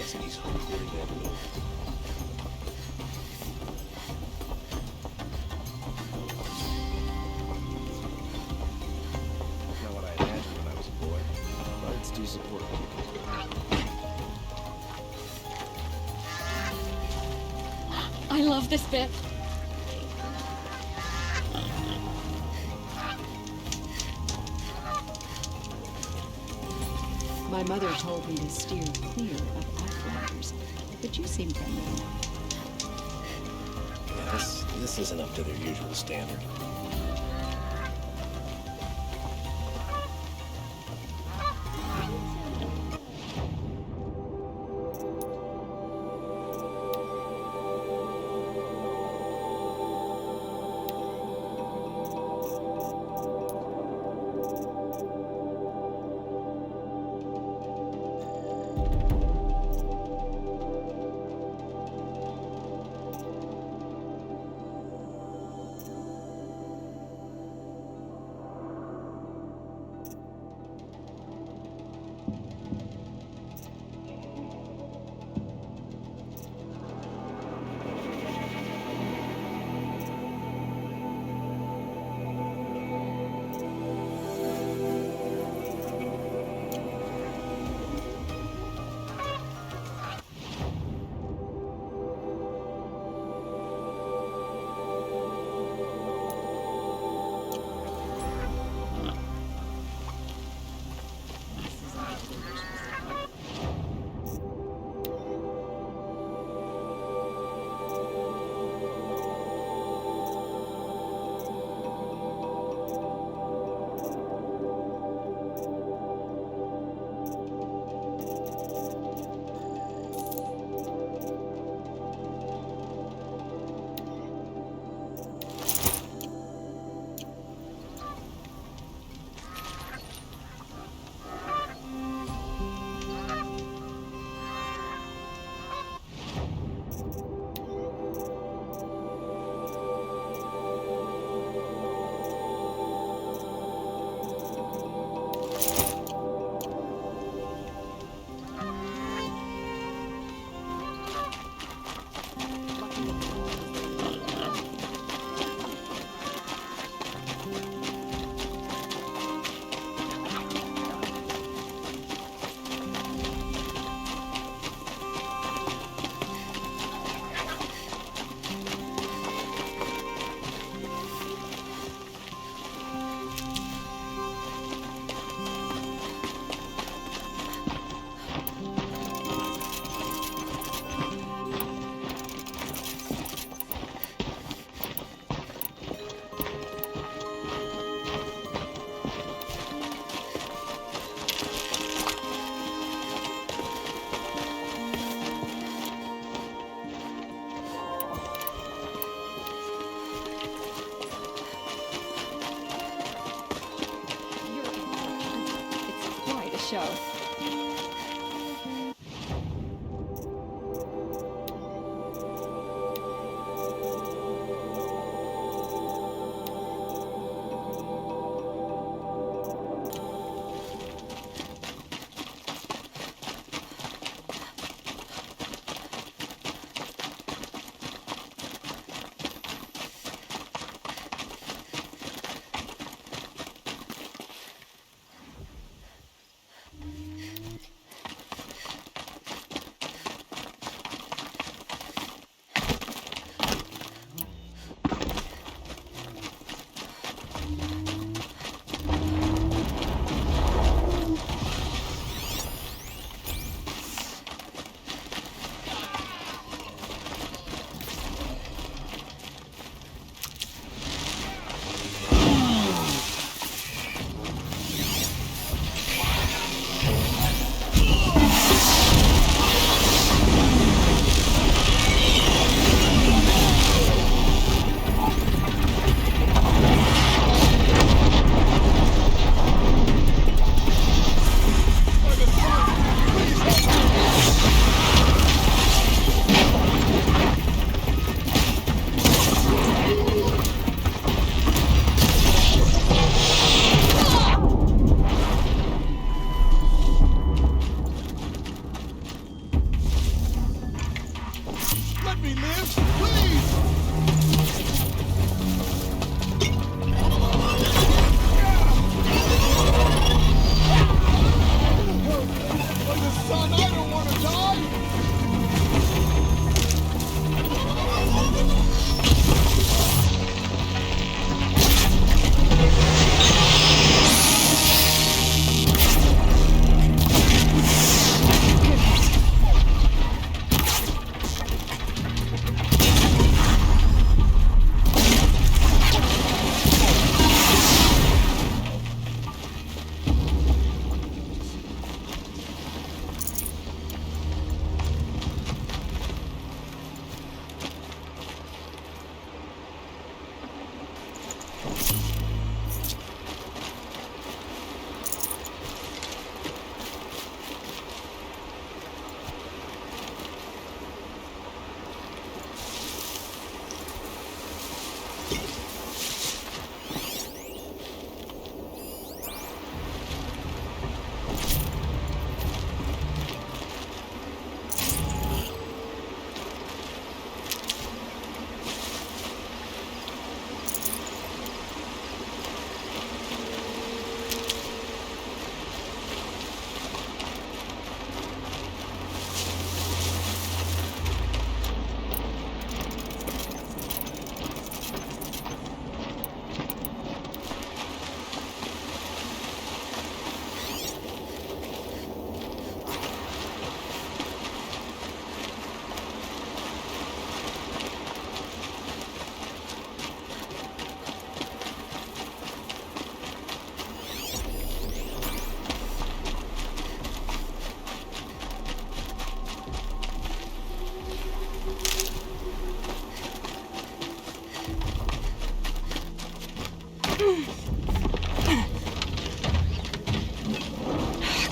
realize that he's recording that move. Not what I imagined when I was a boy, but it's decent work. I love this bit. My mother told me to steer clear of outriders, but you seem friendly. Yeah, this isn't up to their usual standard. Show. Let me live, please! Son, I don't want to die!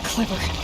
Clever.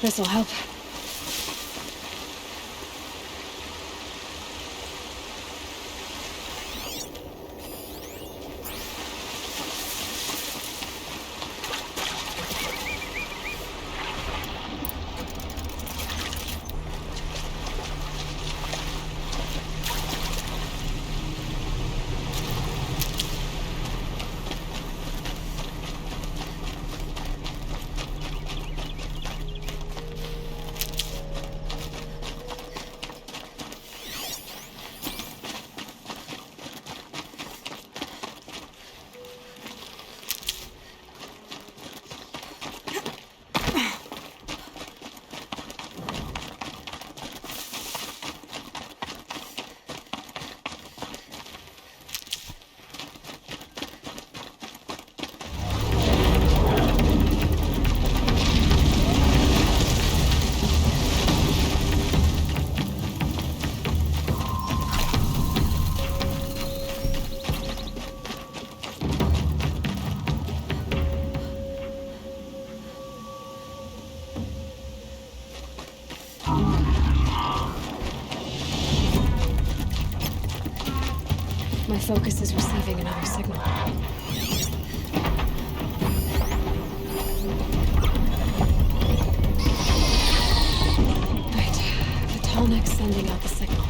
This'll help. My focus is receiving another signal. Right. The tall neck's sending out the signal.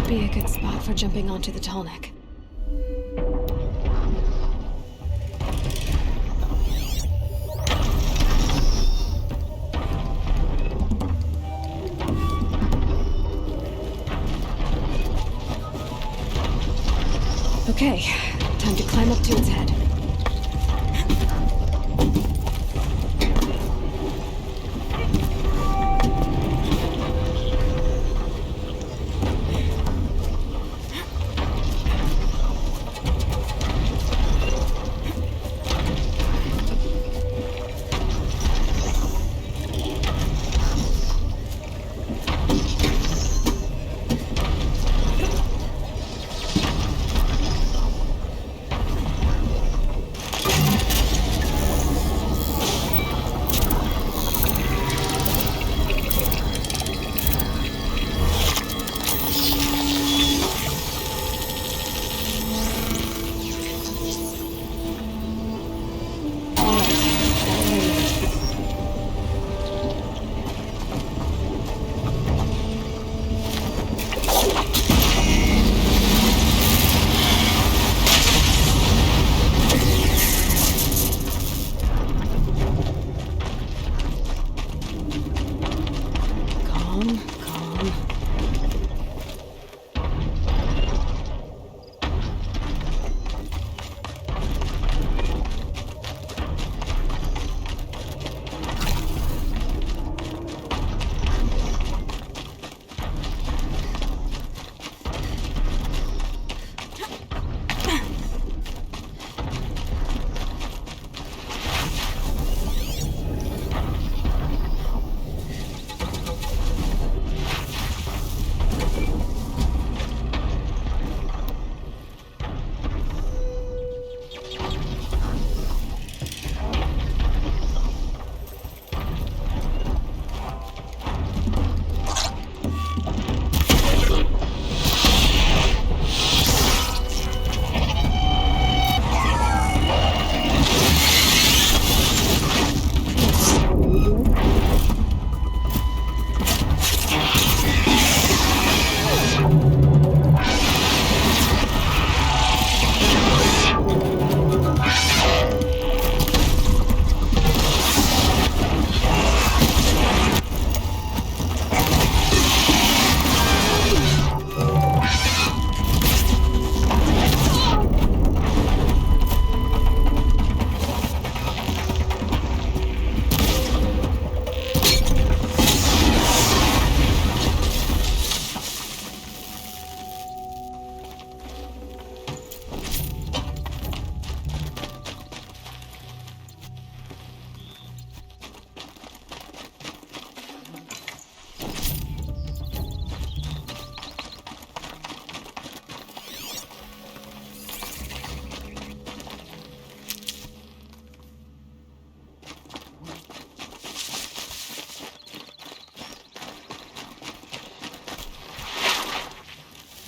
Be a good spot for jumping onto the tall neck. Okay, time to climb up to its head.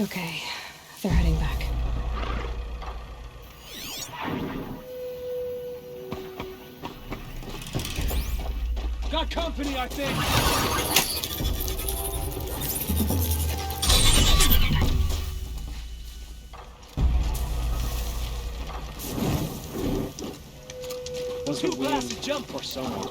Okay, they're heading back. Got company, I think. Too fast to jump for someone.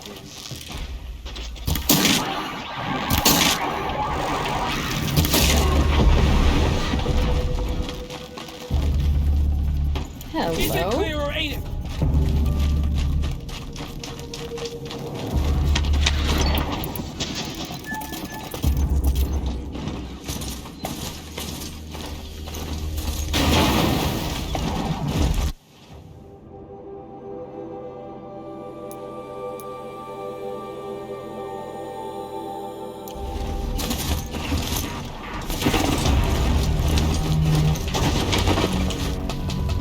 Is it Hello? clear or ain't it?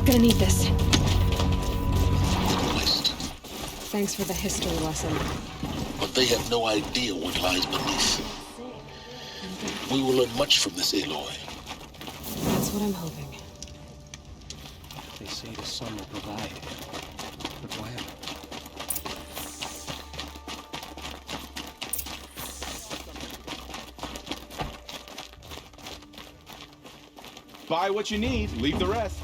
Gonna need this. Waste. Thanks for the history lesson. But they have no idea what lies beneath. We will learn much from this Aloy. That's what I'm hoping. They say the sun will provide. But when? Buy what you need, leave the rest.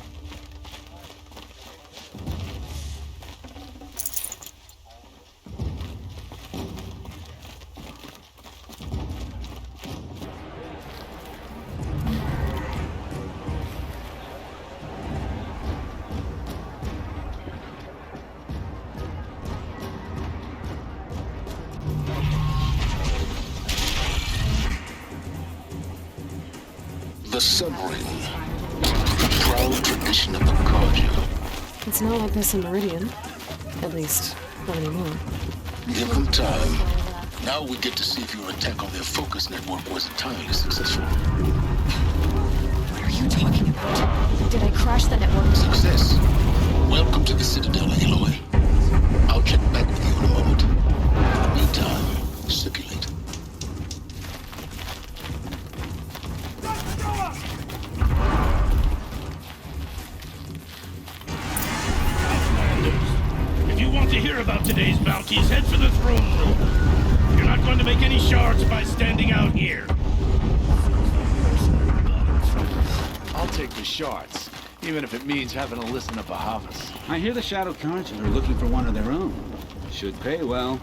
The Sun Ring. The proud tradition of the Carja. It's not like this in Meridian. At least, not anymore. Give them time. Now we get to see if your attack on their focus network was entirely successful. What are you talking about? Did I crash the network? Success. Welcome to the Citadel, Aloy. I'll check back with you in a moment. Meantime, circulate. If you want to hear about today's bounties, head for the throne room. You're not going to make any shards by standing out here. I'll take the shards, even if it means having to listen to Bahavas. I hear the Shadow Cards are looking for one of their own. Should pay well.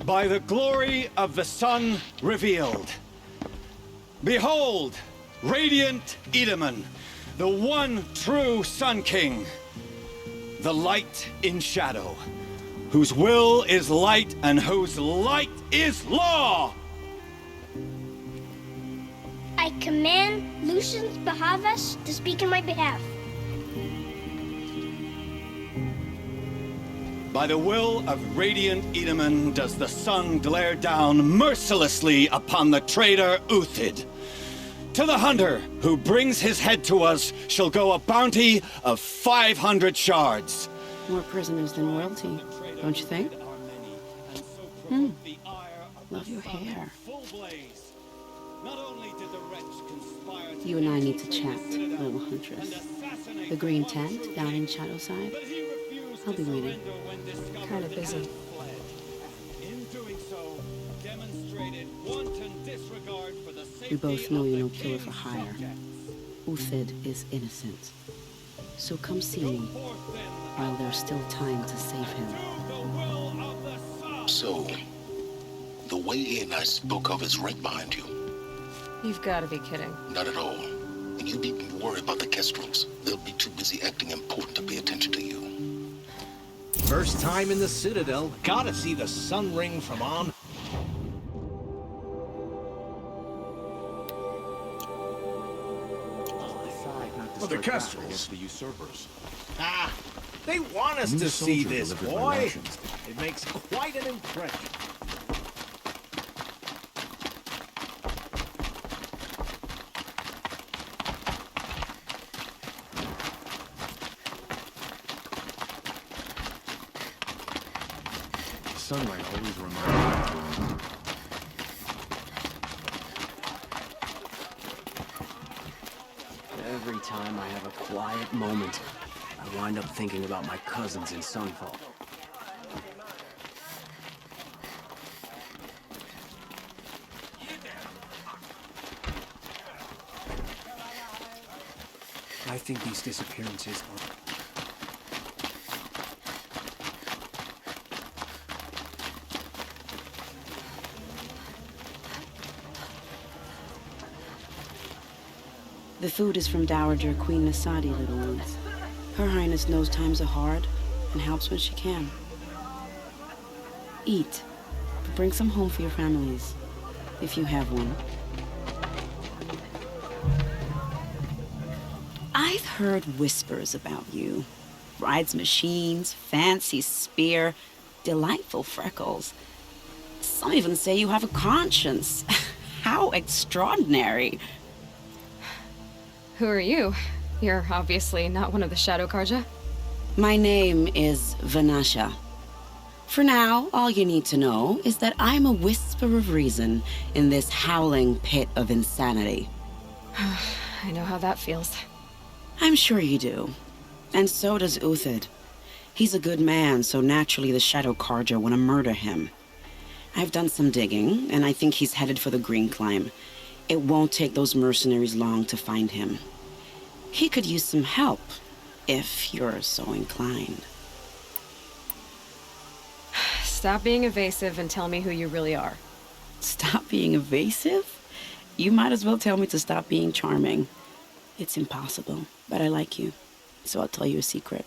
By the glory of the sun revealed. Behold, radiant Edaman, the one true Sun King, the light in shadow, whose will is light and whose light is law! I command Lucius Bahavas to speak in my behalf. By the will of radiant Edaman does the sun glare down mercilessly upon the traitor Uthid. To the hunter who brings his head to us shall go a bounty of 500 shards. More prisoners than royalty, don't you think? Love your hair. You and I need to chat, little huntress. The green tent down in Shadowside. I'll be waiting. Kind of busy. We both know you're no killer for hire. Uthid is innocent. So come see me while there's still time to save him. So, the way in I spoke of is right behind you. You've got to be kidding. Not at all. And you needn't worry about the Kestrels. They'll be too busy acting important to pay attention to you. First time in the Citadel, gotta see the Sun Ring from on. The Kestrels. The usurpers. Ah, they want us to see this, boy. It makes quite an impression. sunlight always reminds me. Every time I have a quiet moment, I wind up thinking about my cousins in Sunfall. I think these disappearances are... The food is from Dowager Queen Nasadi, little ones. Her Highness knows times are hard and helps when she can. Eat, but bring some home for your families, if you have one. I've heard whispers about you. Rides machines, fancy spear, delightful freckles. Some even say you have a conscience. How extraordinary. Who are you? You're obviously not one of the Shadow Karja. My name is Vanasha. For now, all you need to know is that I'm a whisper of reason in this howling pit of insanity. I know how that feels. I'm sure you do. And so does Uthid. He's a good man, so naturally the Shadow Karja want to murder him. I've done some digging, and I think he's headed for the Green Climb. It won't take those mercenaries long to find him. He could use some help, if you're so inclined. Stop being evasive and tell me who you really are. Stop being evasive? You might as well tell me to stop being charming. It's impossible, but I like you, so I'll tell you a secret.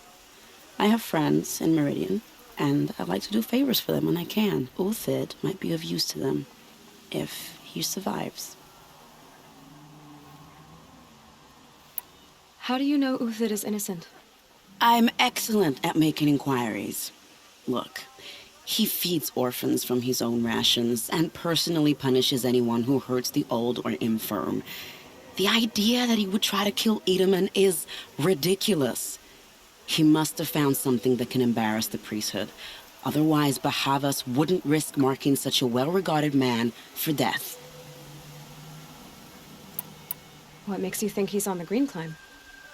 I have friends in Meridian, and I like to do favors for them when I can. Uthid might be of use to them, if he survives. How do you know Uthid is innocent? I'm excellent at making inquiries. Look, he feeds orphans from his own rations and personally punishes anyone who hurts the old or infirm. The idea that he would try to kill Edelman is ridiculous. He must have found something that can embarrass the priesthood. Otherwise, Bahavas wouldn't risk marking such a well-regarded man for death. What makes you think he's on the Green Climb?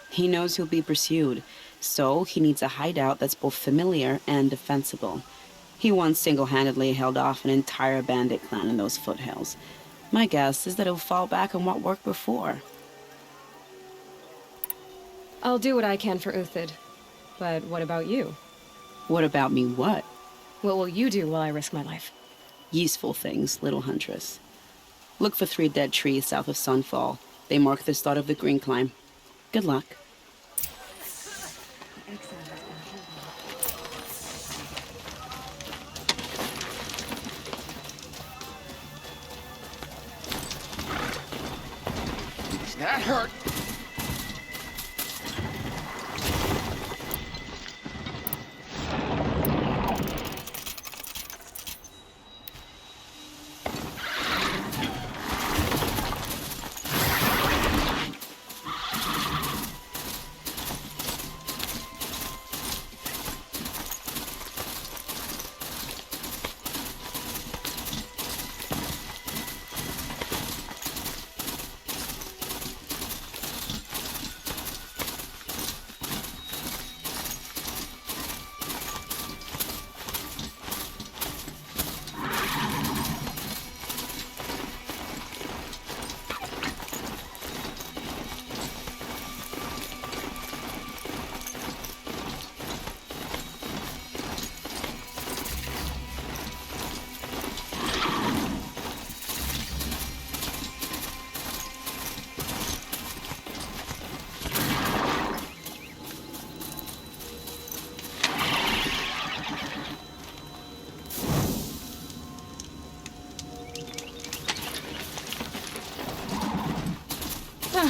He knows he'll be pursued, so he needs a hideout that's both familiar and defensible. He once single-handedly held off an entire bandit clan in those foothills. My guess is that he'll fall back on what worked before. I'll do what I can for Uthid. But what about you? What about me what? What will you do while I risk my life? Useful things, little huntress. Look for 3 dead trees south of Sunfall. They mark the start of the Green Climb. Good luck. That hurt.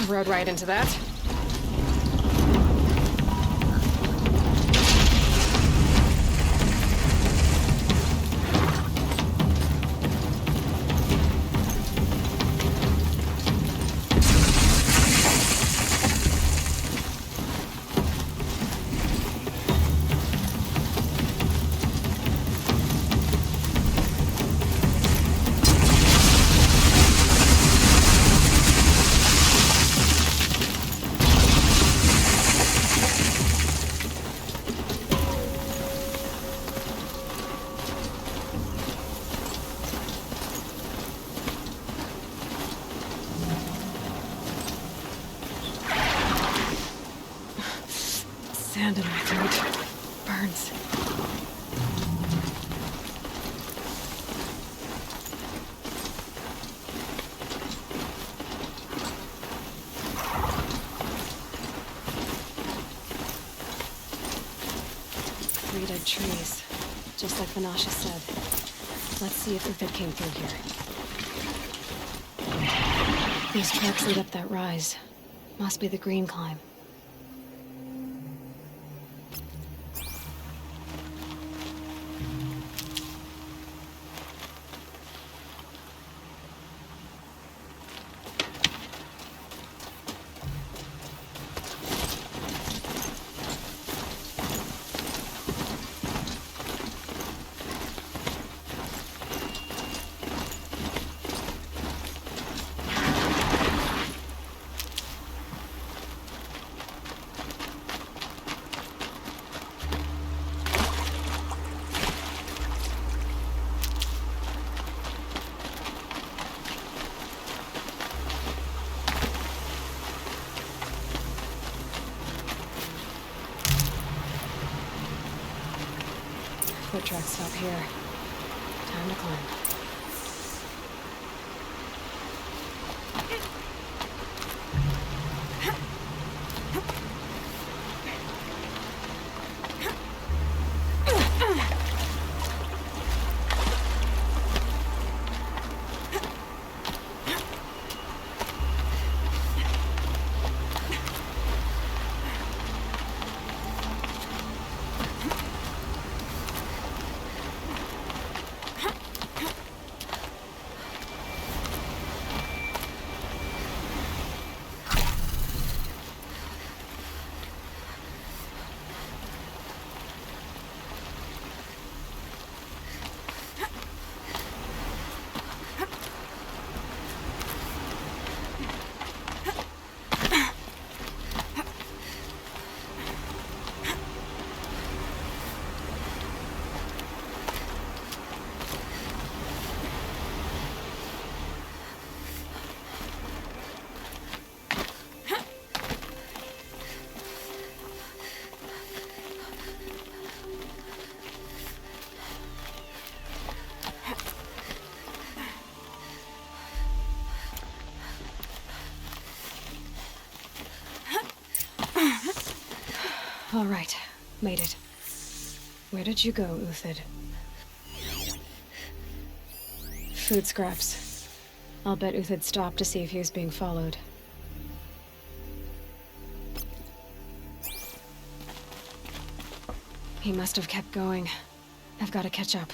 Rode right into that. hand in my throat. Burns. Three dead trees. Just like Vanasha said. Let's see if Uthid came through here. These tracks lead up that rise. Must be the green climb. Foot tracks stop here. Time to climb. All right, made it. Where did you go, Uthid? Food scraps. I'll bet Uthid stopped to see if he was being followed. He must have kept going. I've got to catch up.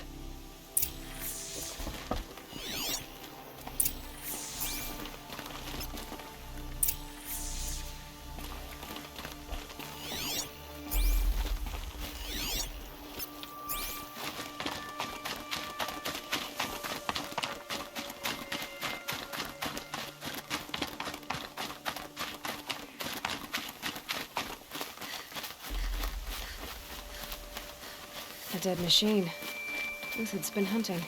A dead machine. Uthid's been hunting.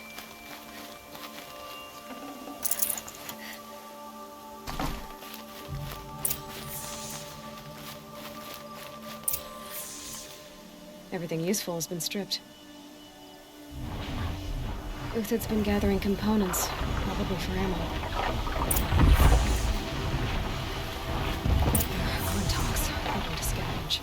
Everything useful has been stripped. Uthid's been gathering components, probably for ammo. Quintox, hoping to scavenge.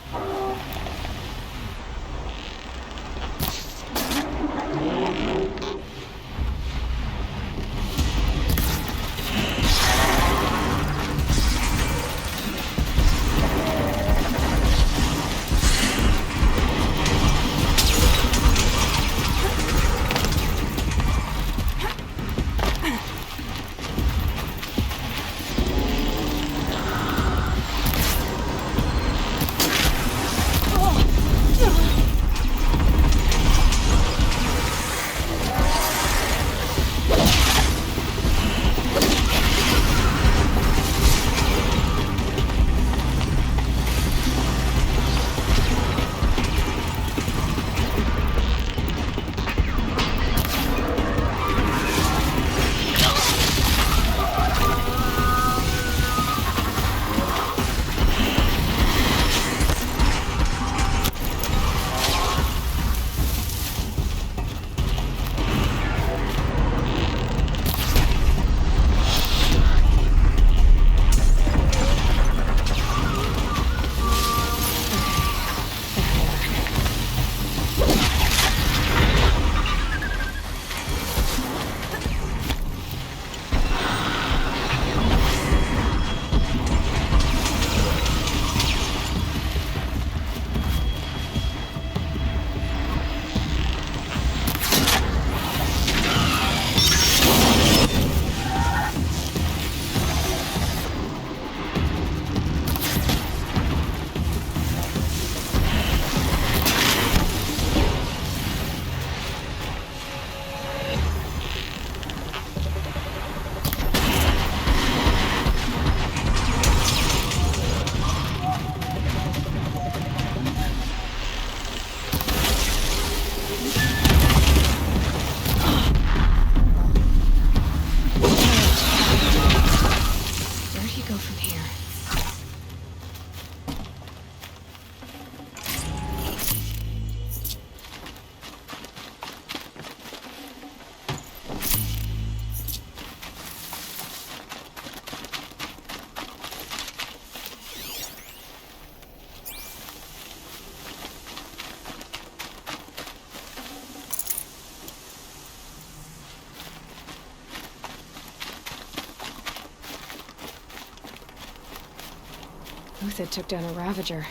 Uthid took down a Ravager.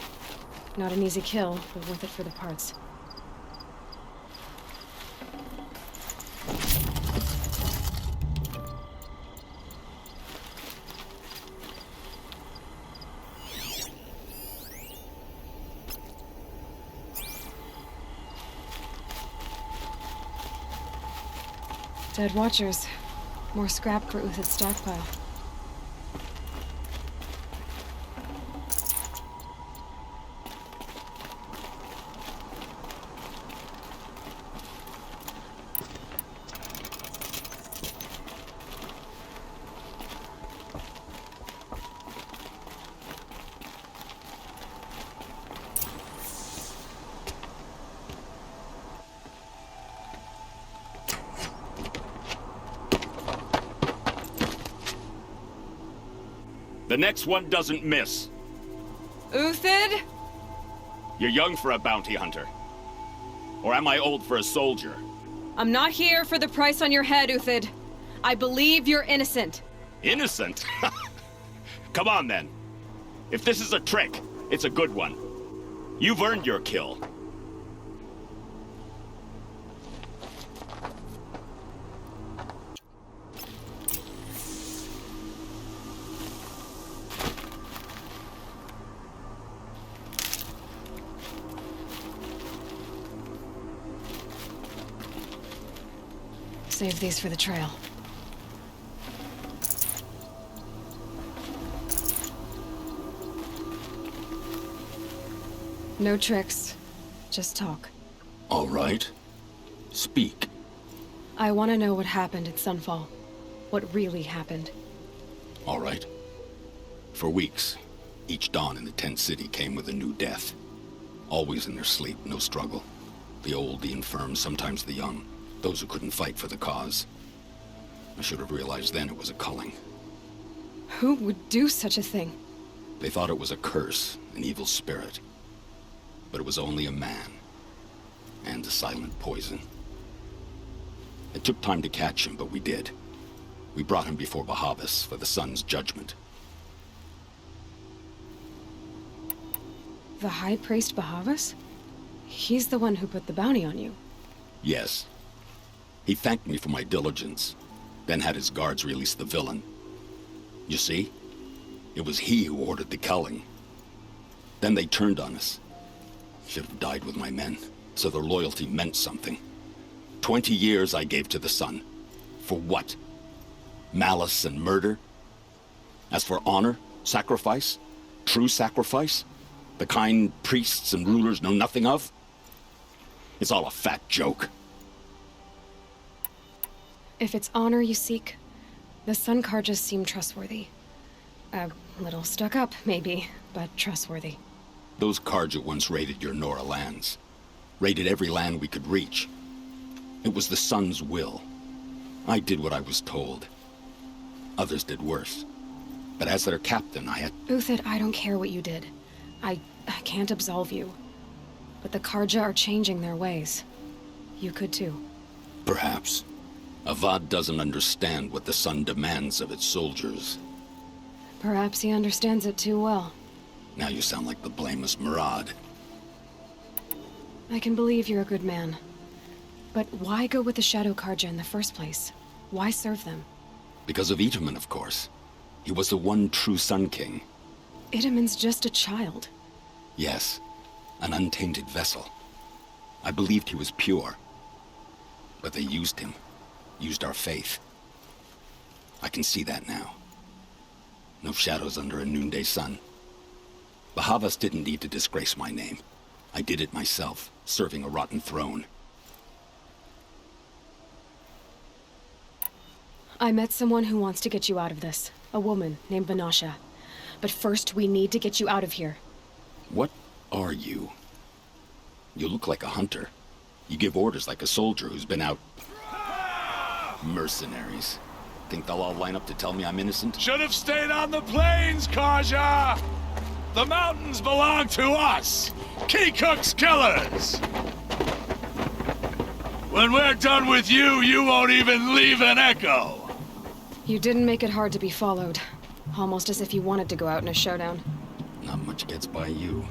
Not an easy kill, but worth it for the parts. Dead Watchers. More scrap for Uthid's stockpile. The next one doesn't miss. Uthid? You're young for a bounty hunter. Or am I old for a soldier? I'm not here for the price on your head, Uthid. I believe you're innocent. Innocent? Come on, then. If this is a trick, it's a good one. You've earned your kill. Save these for the trail. No tricks. Just talk. All right. Speak. I want to know what happened at Sunfall. What really happened. All right. For weeks, each dawn in the tent city came with a new death. Always in their sleep, no struggle. The old, the infirm, sometimes the young. Those who couldn't fight for the cause. I should have realized then it was a culling. Who would do such a thing? They thought it was a curse, an evil spirit. But it was only a man. And a silent poison. It took time to catch him, but we did. We brought him before Bahavas for the sun's judgment. The High Priest Bahavas? He's the one who put the bounty on you. Yes. He thanked me for my diligence, then had his guards release the villain. You see? It was he who ordered the culling. Then they turned on us. Should have died with my men, so their loyalty meant something. 20 years I gave to the sun. For what? Malice and murder? As for honor, sacrifice, true sacrifice, the kind priests and rulers know nothing of? It's all a fat joke. If it's honor you seek, the Sun Karjas seem trustworthy. A little stuck up, maybe, but trustworthy. Those Karja once raided your Nora lands. Raided every land we could reach. It was the Sun's will. I did what I was told. Others did worse. But as their captain, I had... Uthid, I don't care what you did. I can't absolve you. But the Karja are changing their ways. You could too. Perhaps. Avad doesn't understand what the Sun demands of its soldiers. Perhaps he understands it too well. Now you sound like the blameless Murad. I can believe you're a good man. But why go with the Shadow Karja in the first place? Why serve them? Because of Itaman, of course. He was the one true Sun King. Itaman's just a child. Yes, an untainted vessel. I believed he was pure. But they used him. Used our faith. I can see that now. No shadows under a noonday sun. Bahavas didn't need to disgrace my name. I did it myself, serving a rotten throne. I met someone who wants to get you out of this. A woman named Vanasha. But first, we need to get you out of here. What are you? You look like a hunter. You give orders like a soldier who's been out... Mercenaries. Think they'll all line up to tell me I'm innocent? Should have stayed on the plains, Karja! The mountains belong to us! Keycook's killers! When we're done with you, you won't even leave an echo! You didn't make it hard to be followed. Almost as if you wanted to go out in a showdown. Not much gets by you.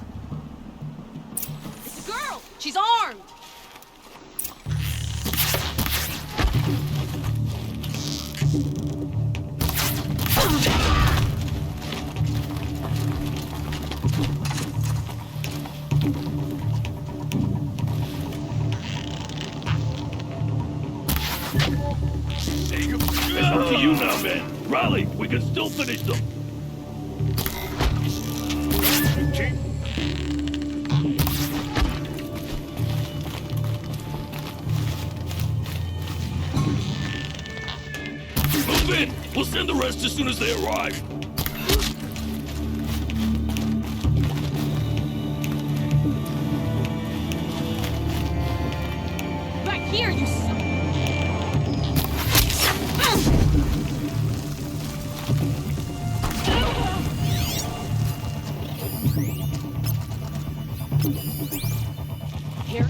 It's a girl! She's armed! It's up to you now, man. Rally, we can still finish them. Move in. We'll send the rest as soon as they arrive. Back here, you son! Here.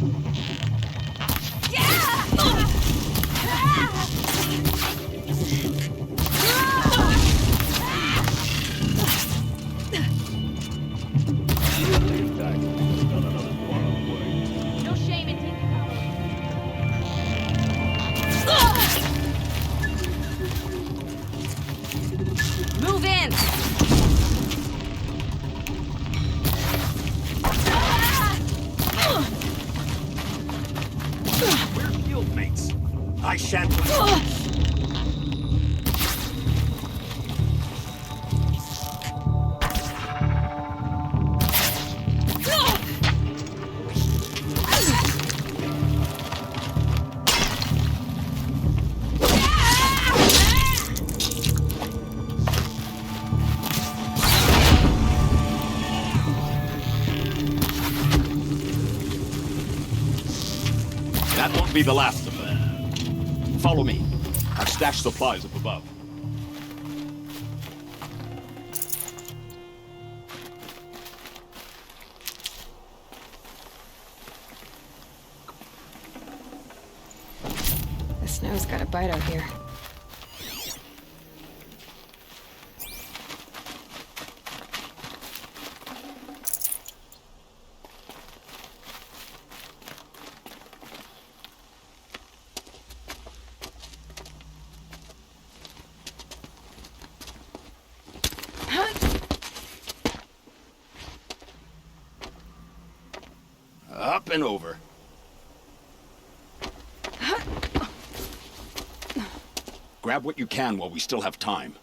No shame in taking power. Move in! We're guildmates. I shan't. That won't be the last of them. Follow me. I've stashed supplies up above. The snow's got a bite out here. Up and over. Grab what you can while we still have time.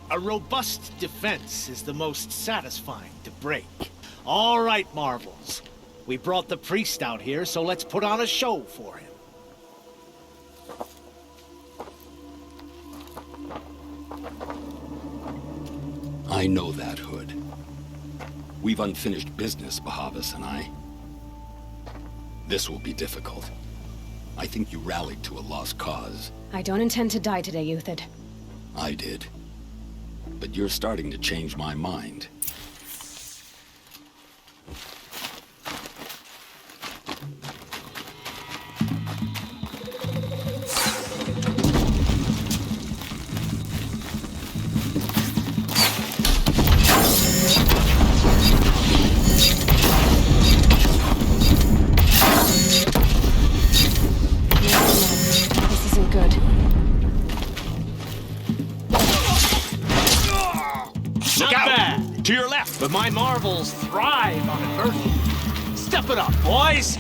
A robust defense is the most satisfying to break. All right, Marvels. We brought the priest out here, so let's put on a show for him. I know that, Hood. We've unfinished business, Bahavas and I. This will be difficult. I think you rallied to a lost cause. I don't intend to die today, Euthyd. I did. But you're starting to change my mind. This isn't good. Look out! Bad. To your left! But my Marvels thrive on adversity. Step it up, boys!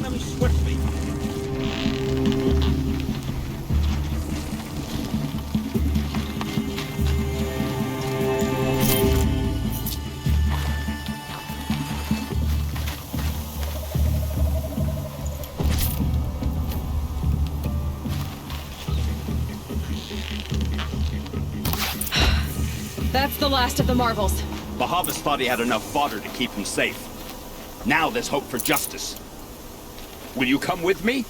enemy swiftly. That's the last of the marvels. Bahavas thought he had enough fodder to keep him safe. Now there's hope for justice. Will you come with me?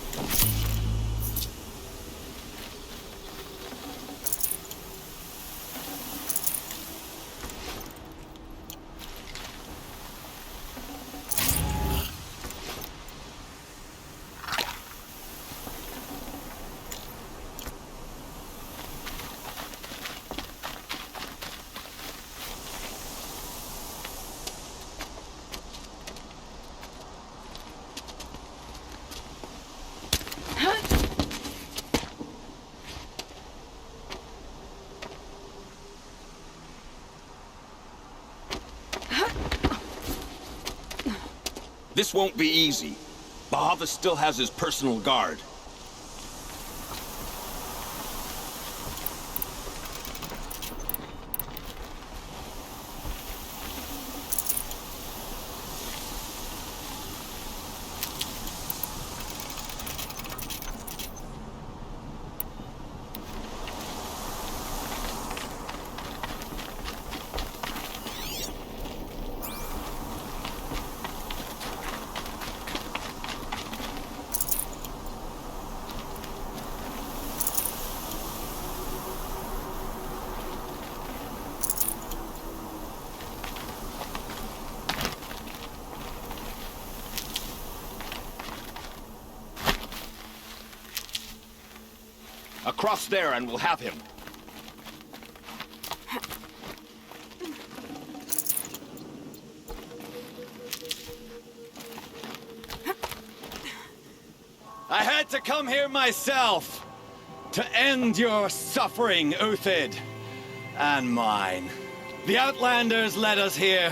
This won't be easy. Bahavas still has his personal guard. Across there and we'll have him. I had to come here myself to end your suffering, Uthid, and mine. The Outlanders led us here,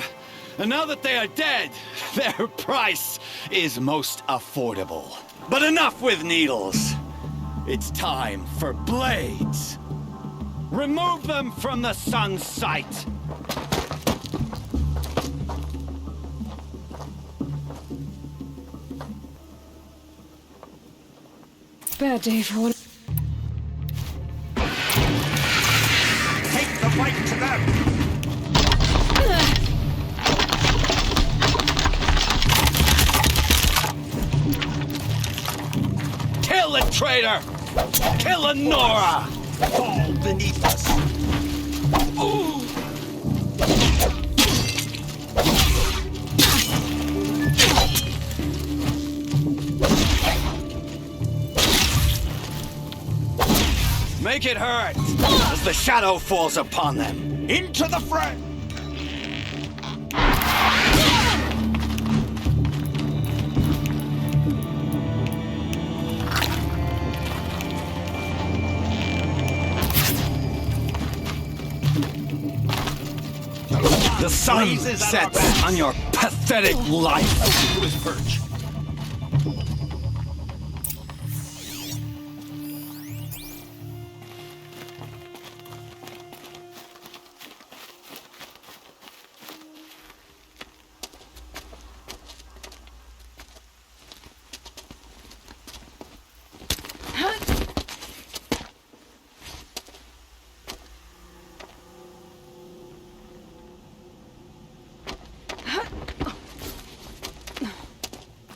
and now that they are dead, their price is most affordable. But enough with needles. It's time for blades. Remove them from the sun's sight. Bad day for one. Take the fight to them! Kill the traitor! Kill a Nora! Fall beneath us! Ooh. Make it hurt as the shadow falls upon them. Into the fray! The sun sets on your pathetic life. To his perch.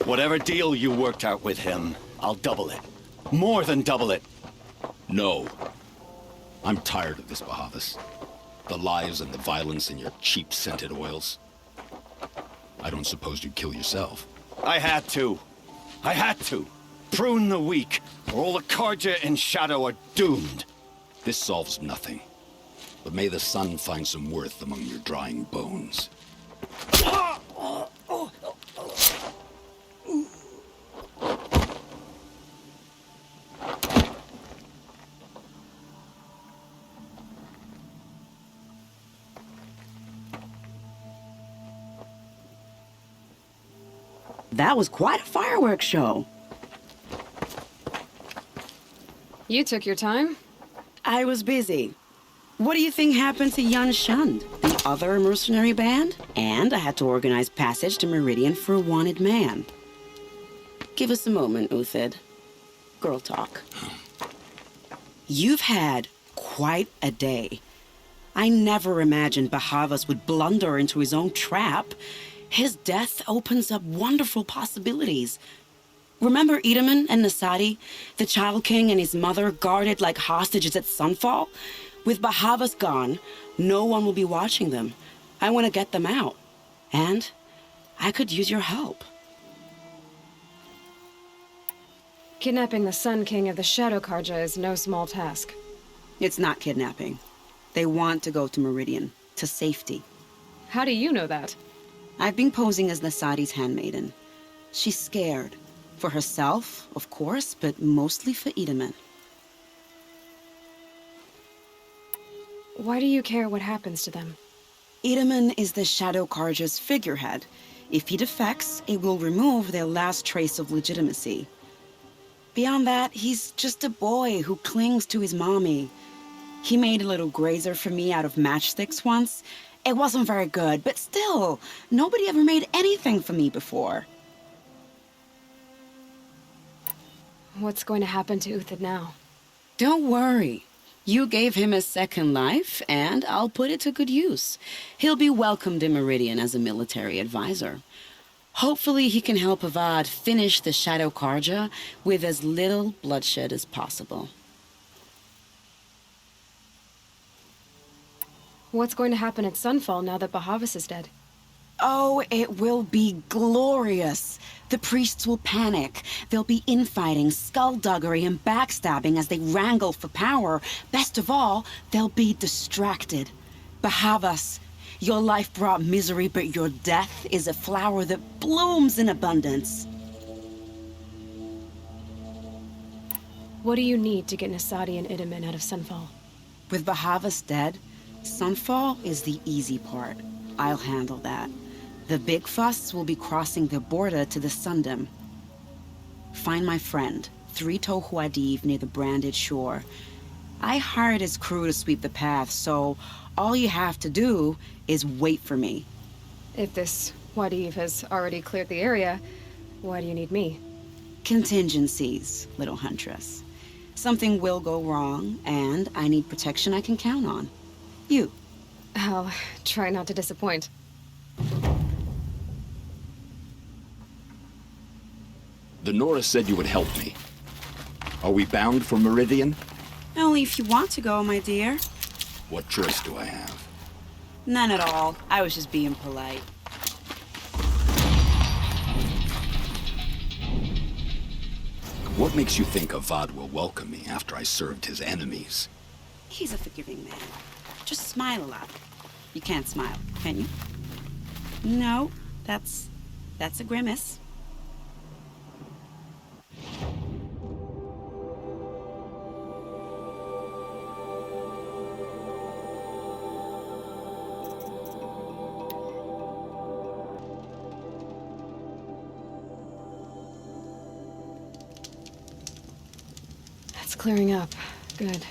Whatever deal you worked out with him, I'll double it. More than double it. No. I'm tired of this, Bahavas. The lies and the violence and your cheap scented oils. I don't suppose you'd kill yourself. I had to. I had to. Prune the weak, or all the Karja in Shadow are doomed. This solves nothing. But may the sun find some worth among your drying bones. That was quite a fireworks show. You took your time. I was busy. What do you think happened to Yan Shund, the other mercenary band? And I had to organize passage to Meridian for a wanted man. Give us a moment, Uthid. Girl talk. You've had quite a day. I never imagined Bahavas would blunder into his own trap. His death opens up wonderful possibilities. Remember Edaman and Nasadi, the Child King and his mother guarded like hostages at Sunfall? With Bahavas gone, no one will be watching them. I want to get them out. And I could use your help. Kidnapping the Sun King of the Shadow Karja is no small task. It's not kidnapping. They want to go to Meridian, to safety. How do you know that? I've been posing as Nasadi's handmaiden. She's scared. For herself, of course, but mostly for Edaman. Why do you care what happens to them? Edaman is the Shadow Karja's figurehead. If he defects, it will remove their last trace of legitimacy. Beyond that, he's just a boy who clings to his mommy. He made a little grazer for me out of matchsticks once. It wasn't very good, but still, nobody ever made anything for me before. What's going to happen to Uthid now? Don't worry. You gave him a second life, and I'll put it to good use. He'll be welcomed in Meridian as a military advisor. Hopefully he can help Avad finish the Shadow Karja with as little bloodshed as possible. What's going to happen at Sunfall now that Bahavas is dead? Oh, it will be glorious. The priests will panic. There'll be infighting, skullduggery, and backstabbing as they wrangle for power. Best of all, they'll be distracted. Bahavas, your life brought misery, but your death is a flower that blooms in abundance. What do you need to get Nasadi and Edaman out of Sunfall? With Bahavas dead, Sunfall is the easy part. I'll handle that. The big fuss will be crossing the border to the Sundom. Find my friend, 3 Tohuadiv near the branded shore. I hired his crew to sweep the path, so all you have to do is wait for me. If this Wadiv has already cleared the area, why do you need me? Contingencies, little huntress. Something will go wrong, and I need protection I can count on. You. I'll try not to disappoint. The Nora said you would help me. Are we bound for Meridian? Only if you want to go, my dear. What choice do I have? None at all. I was just being polite. What makes you think Avad will welcome me after I served his enemies? He's a forgiving man. Just smile a lot. You can't smile, can you? No, that's a grimace. It's clearing up. Good.